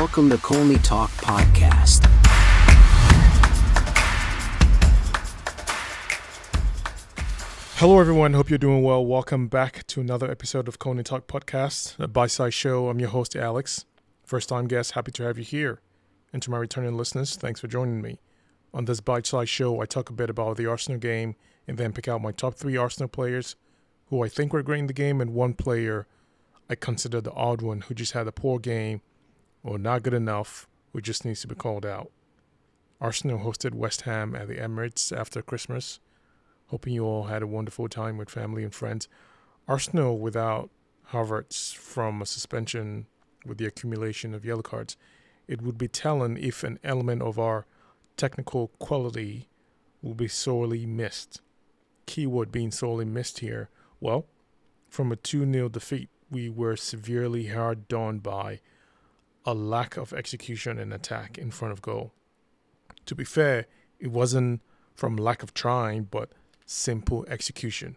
Welcome to Colney Talk Podcast. Hello everyone, hope you're doing well. Welcome back to another episode of Colney Talk Podcast, a bite-sized show. I'm your host, Alex. First-time guest, happy to have you here. And to my returning listeners, thanks for joining me. On this bite-sized show, I talk a bit about the Arsenal game and then pick out my top 3 Arsenal players who I think were great in the game and one player I consider the odd one who just had a poor game or not good enough, who just needs to be called out. Arsenal hosted West Ham at the Emirates after Christmas. Hoping you all had a wonderful time with family and friends. Arsenal without Havertz from a suspension with the accumulation of yellow cards, it would be telling if an element of our technical quality will be sorely missed. Keyword being sorely missed here. Well, from a 2-0 defeat, we were severely hard done by a lack of execution and attack in front of goal. To be fair, it wasn't from lack of trying, but simple execution,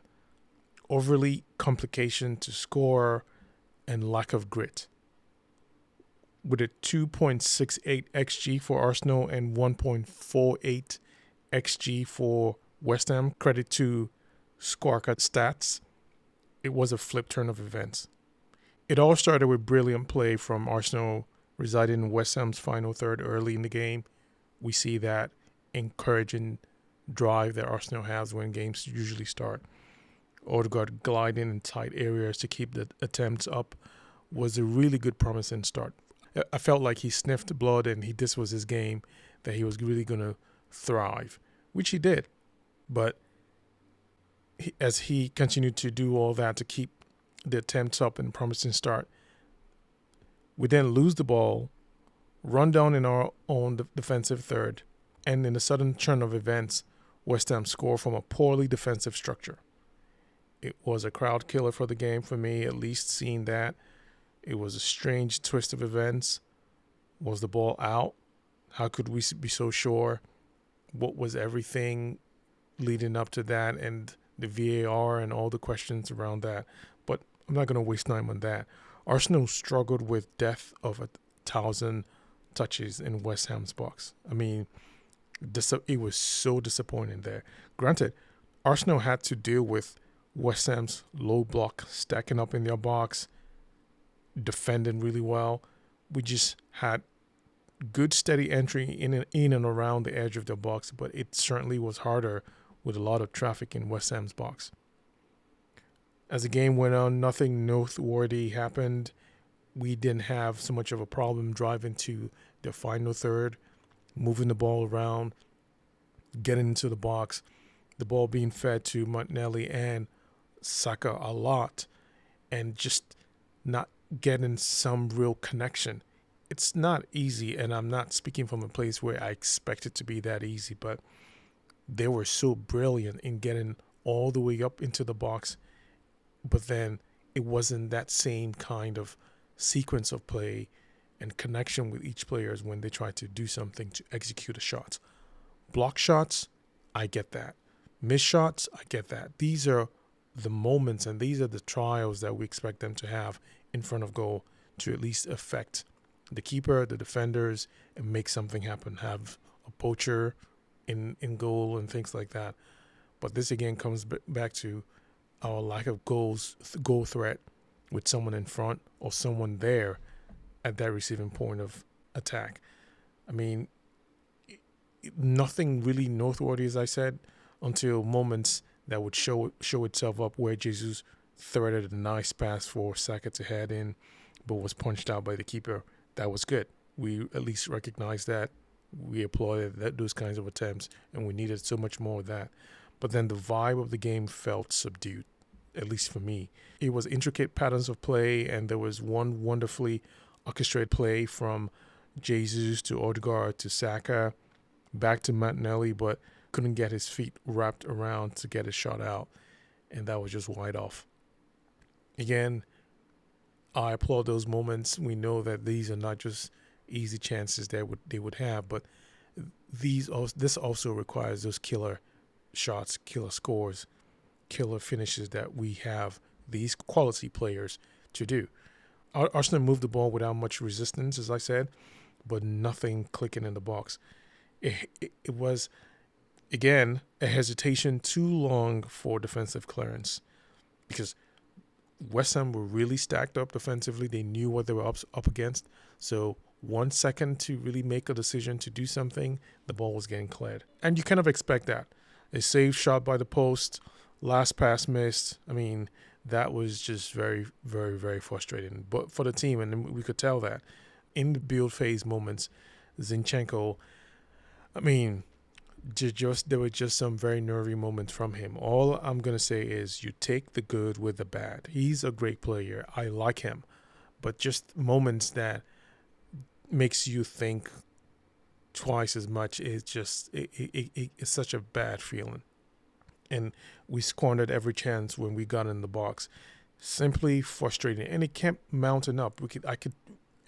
overly complication to score, and lack of grit. With a 2.68 XG for Arsenal and 1.48 XG for West Ham, credit to Squawka Stats, it was a flip turn of events. It all started with brilliant play from Arsenal residing in West Ham's final third early in the game. We see that encouraging drive that Arsenal has when games usually start. Odegaard gliding in tight areas to keep the attempts up was a really good promising start. I felt like he sniffed blood and this was his game, that he was really going to thrive, which he did. But as he continued to do all that to keep the attempts up and promising start, we then lose the ball, run down in our own defensive third, and in a sudden turn of events, West Ham score from a poorly defensive structure. It was a crowd killer for the game for me, at least seeing that. It was a strange twist of events. Was the ball out? How could we be so sure? What was everything leading up to that and the VAR and all the questions around that? But I'm not going to waste time on that. Arsenal struggled with death of 1,000 touches in West Ham's box. I mean, it was so disappointing there. Granted, Arsenal had to deal with West Ham's low block stacking up in their box, defending really well. We just had good steady entry in and around the edge of the box, but it certainly was harder with a lot of traffic in West Ham's box. As the game went on, nothing noteworthy happened. We didn't have so much of a problem driving to the final third, moving the ball around, getting into the box, the ball being fed to Martinelli and Saka a lot, and just not getting some real connection. It's not easy, and I'm not speaking from a place where I expect it to be that easy, but they were so brilliant in getting all the way up into the box, but then it wasn't that same kind of sequence of play and connection with each player when they try to do something to execute a shot. Block shots, I get that. Miss shots, I get that. These are the moments and these are the trials that we expect them to have in front of goal to at least affect the keeper, the defenders, and make something happen. Have a poacher in goal and things like that. But this again comes back to our lack of goal threat with someone in front or someone there at that receiving point of attack. I mean, nothing really noteworthy, as I said, until moments that would show itself up where Jesus threaded a nice pass for Saka to head in, but was punched out by the keeper. That was good. We at least recognized that. We applauded those kinds of attempts, and we needed so much more of that. But then the vibe of the game felt subdued, at least for me. It was intricate patterns of play, and there was one wonderfully orchestrated play from Jesus to Odegaard to Saka, back to Martinelli, but couldn't get his feet wrapped around to get his shot out, and that was just wide off. Again, I applaud those moments. We know that these are not just easy chances that they would have, but this also requires those killer shots, killer scores, killer finishes that we have these quality players to do. Arsenal moved the ball without much resistance, as I said. but nothing clicking in the box. It was, again, a hesitation too long for defensive clearance because West Ham were really stacked up defensively. They knew what they were up against. So 1 second to really make a decision to do something, the ball was getting cleared. And you kind of expect that. A saved shot by the post, last pass missed. I mean, that was just very, very, very frustrating. But for the team, and we could tell that in the build phase moments, Zinchenko, I mean, there were just some very nervy moments from him. All I'm going to say is you take the good with the bad. He's a great player. I like him. But just moments that makes you think twice as much is just, it's such a bad feeling. And we squandered every chance when we got in the box. Simply frustrating. And it kept mounting up.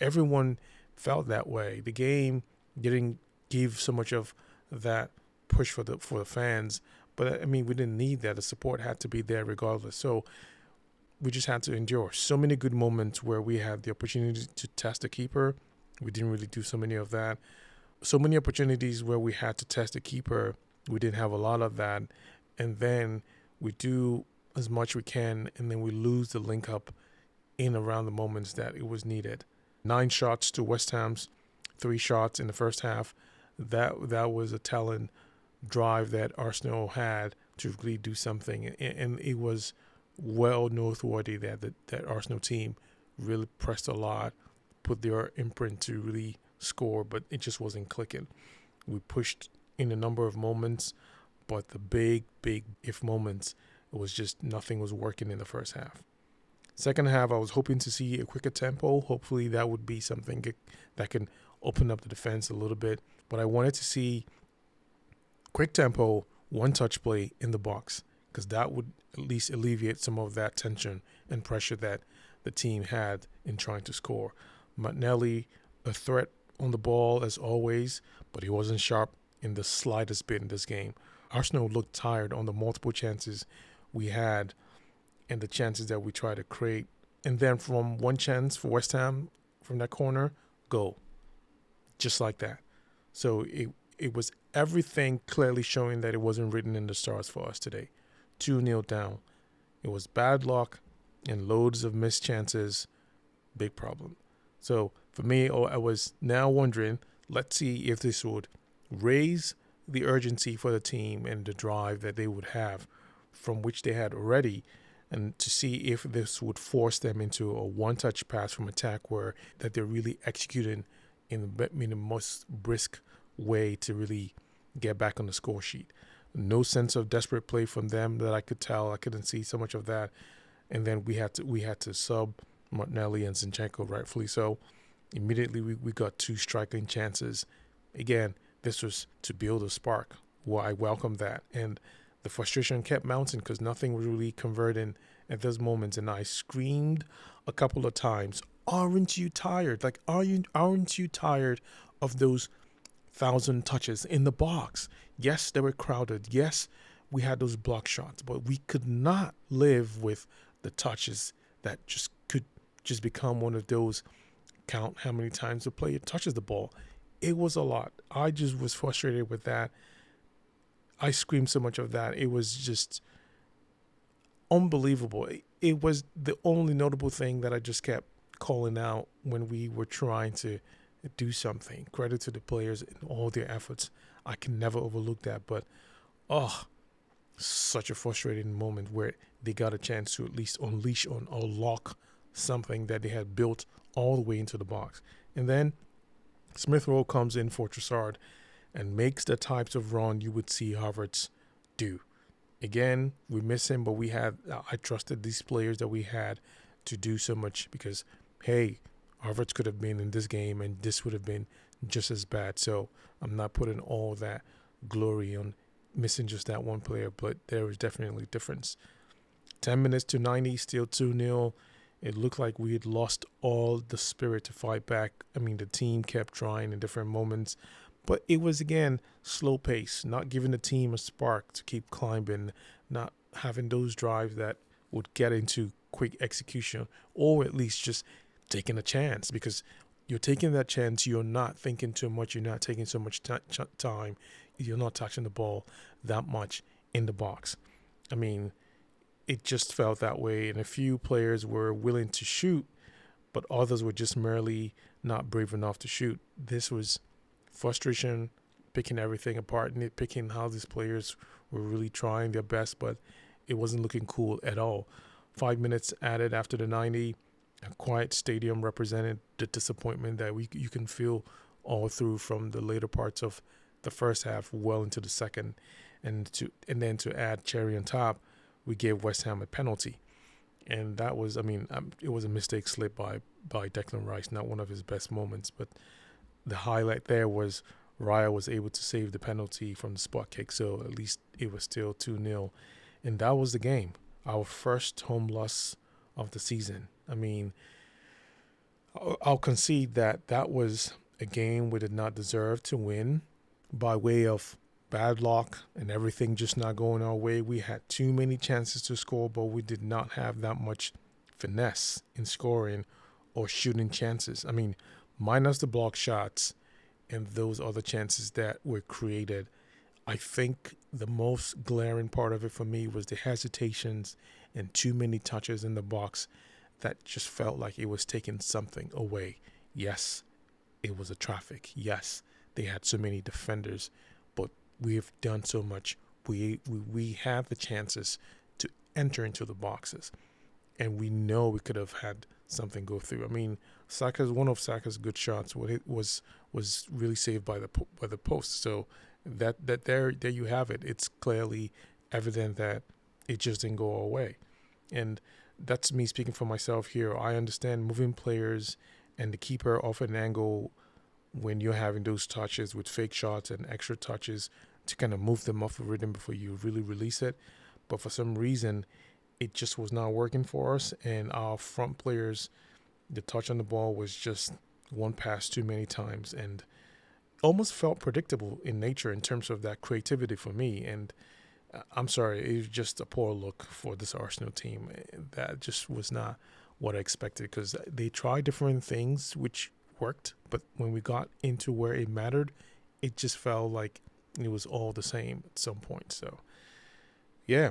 Everyone felt that way. The game didn't give so much of that push for the fans, but I mean, we didn't need that. The support had to be there regardless. So we just had to endure so many good moments where we had the opportunity to test the keeper. We didn't really do so many of that. So many opportunities where we had to test the keeper. We didn't have a lot of that. And then we do as much we can, and then we lose the link up in around the moments that it was needed. 9 shots to West Ham's 3 shots in the first half. That was a telling drive that Arsenal had to really do something, and it was well noteworthy that Arsenal team really pressed a lot, put their imprint to really score, but it just wasn't clicking. We pushed in a number of moments, but the big if moments, it was just nothing was working in the first half. Second half, I was hoping to see a quicker tempo. Hopefully that would be something that can open up the defense a little bit. But I wanted to see quick tempo, one-touch play in the box, because that would at least alleviate some of that tension and pressure that the team had in trying to score. Martinelli, a threat on the ball as always, but he wasn't sharp in the slightest bit in this game. Arsenal looked tired on the multiple chances we had and the chances that we tried to create. And then from one chance for West Ham, from that corner, goal. Just like that. So it was everything clearly showing that it wasn't written in the stars for us today. 2-0 down. It was bad luck and loads of missed chances. Big problem. So for me, I was now wondering, let's see if this would raise the urgency for the team and the drive that they would have from which they had already, and to see if this would force them into a one-touch pass from attack where that they're really executing in the most brisk way to really get back on the score sheet. No sense of desperate play from them that I could tell. I couldn't see so much of that. And then we had to sub Martinelli and Zinchenko, rightfully so. Immediately we got 2 striking chances. Again, this was to build a spark. Well, I welcomed that. And the frustration kept mounting because nothing was really converting at those moments. And I screamed a couple of times, aren't you tired? Like, aren't you tired of those 1,000 touches in the box? Yes, they were crowded. Yes, we had those block shots, but we could not live with the touches that could become one of those count how many times the player touches the ball. It was a lot. I just was frustrated with that. I screamed so much of that. It was just unbelievable. It was the only notable thing that I just kept calling out when we were trying to do something. Credit to the players and all their efforts. I can never overlook that. But, such a frustrating moment where they got a chance to at least unleash or lock something that they had built all the way into the box. And then Smith Rowe comes in for Trossard and makes the types of run you would see Havertz do. Again, we miss him, but I trusted these players that we had to do so much because, hey, Havertz could have been in this game and this would have been just as bad. So I'm not putting all that glory on missing just that one player, but there was definitely a difference. 10 minutes to 90, still 2-0. It looked like we had lost all the spirit to fight back. I mean, the team kept trying in different moments, but it was, again, slow pace, not giving the team a spark to keep climbing, not having those drives that would get into quick execution, or at least just taking a chance, because you're taking that chance. You're not thinking too much. You're not taking so much time. You're not touching the ball that much in the box. I mean, it just felt that way. And a few players were willing to shoot, but others were just merely not brave enough to shoot. This was frustration, picking everything apart, nitpicking how these players were really trying their best, but it wasn't looking cool at all. 5 minutes added after the 90, a quiet stadium represented the disappointment that you can feel all through from the later parts of the first half well into the second. And then to add cherry on top, we gave West Ham a penalty. And that was, it was a mistake slip by Declan Rice, not one of his best moments. But the highlight there was Raya was able to save the penalty from the spot kick, so at least it was still 2-0. And that was the game, our first home loss of the season. I mean, I'll concede that was a game we did not deserve to win by way of bad luck and everything just not going our way. We had too many chances to score, but we did not have that much finesse in scoring or shooting chances. I mean, minus the block shots and those other chances that were created, I think the most glaring part of it for me was the hesitations and too many touches in the box that just felt like it was taking something away. Yes, it was a traffic. Yes, they had so many defenders, but we've done so much. We have the chances to enter into the boxes, and we know we could have had something go through. I mean, one of Saka's good shots was really saved by the post. So that there you have it. It's clearly evident that it just didn't go our way, and that's me speaking for myself here. I understand moving players and the keeper off an angle when you're having those touches with fake shots and extra touches to kind of move them off the rhythm before you really release it. But for some reason, it just was not working for us. And our front players, the touch on the ball was just one pass too many times and almost felt predictable in nature in terms of that creativity for me. And I'm sorry, it was just a poor look for this Arsenal team. That just was not what I expected, because they tried different things which worked, but when we got into where it mattered, it just felt like it was all the same at some point. So, yeah,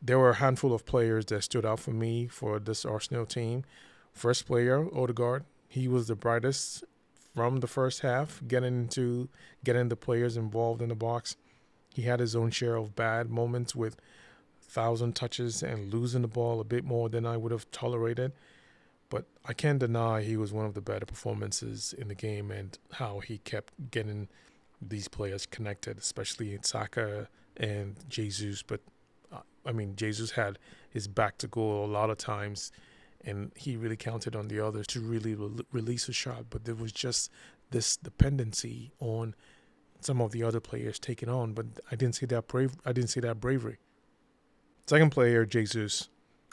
there were a handful of players that stood out for me for this Arsenal team. First player, Odegaard, he was the brightest from the first half, getting the players involved in the box. He had his own share of bad moments with 1,000 touches and losing the ball a bit more than I would have tolerated. But I can't deny he was one of the better performances in the game, and how he kept getting these players connected, especially Saka and Jesus. But, Jesus had his back to goal a lot of times, and he really counted on the others to really release a shot. But there was just this dependency on some of the other players taking on, but I didn't see that bravery. Second player, Jesus.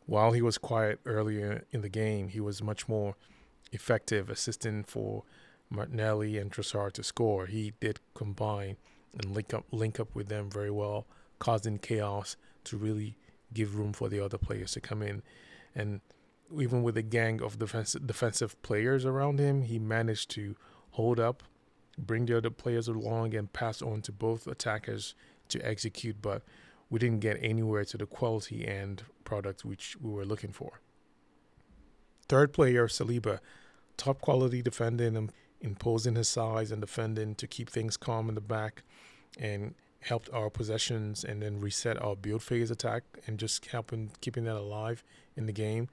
While he was quiet earlier in the game, he was much more effective assisting for Martinelli and Trossard to score. He did combine and link up with them very well, causing chaos to really give room for the other players to come in. And even with a gang of defensive players around him, he managed to hold up, bring the other players along, and pass on to both attackers to execute, but we didn't get anywhere to the quality and product which we were looking for. Third player, Saliba, top quality defending, imposing his size and defending to keep things calm in the back, and helped our possessions and then reset our build phase attack and just keeping that alive in the game.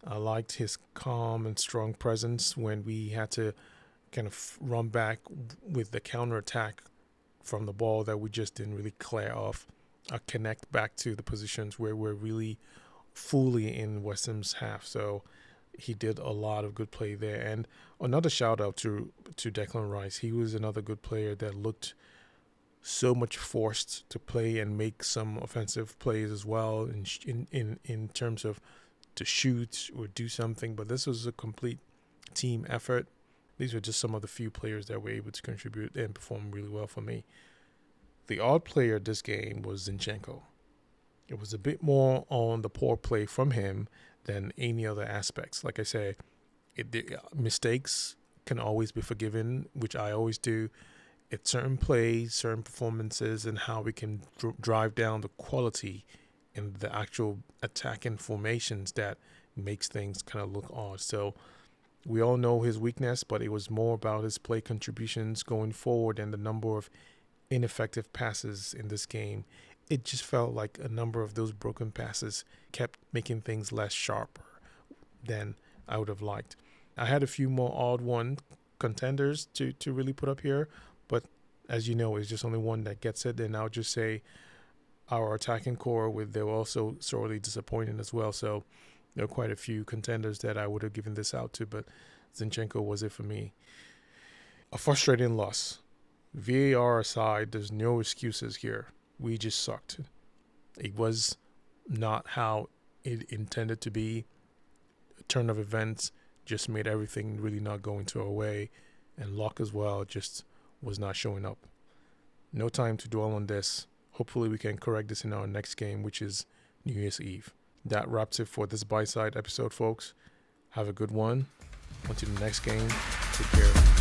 I liked his calm and strong presence when we had to kind of run back with the counterattack from the ball that we just didn't really clear off, connect back to the positions where we're really fully in West Ham's half. So he did a lot of good play there. And another shout out to Declan Rice. He was another good player that looked so much forced to play and make some offensive plays as well in terms of to shoot or do something. But this was a complete team effort. These were just some of the few players that were able to contribute and perform really well for me. The odd player this game was Zinchenko. It was a bit more on the poor play from him than any other aspects. Like I said, Mistakes can always be forgiven, which I always do. It's certain plays, certain performances, and how we can drive down the quality in the actual attacking formations that makes things kind of look odd. So we all know his weakness, but it was more about his play contributions going forward and the number of ineffective passes in this game. It just felt like a number of those broken passes kept making things less sharper than I would have liked. I had a few more odd one contenders to really put up here, but as you know, it's just only one that gets it. And I'll just say our attacking core, they were also sorely disappointing as well. So there are quite a few contenders that I would have given this out to, but Zinchenko was it for me. A frustrating loss. VAR aside, there's no excuses here. We just sucked. It was not how it intended to be. A turn of events just made everything really not go into our way, and luck as well just was not showing up. No time to dwell on this. Hopefully we can correct this in our next game, which is New Year's Eve. That wraps it for this Bite Side episode, folks. Have a good one. On to the next game. Take care.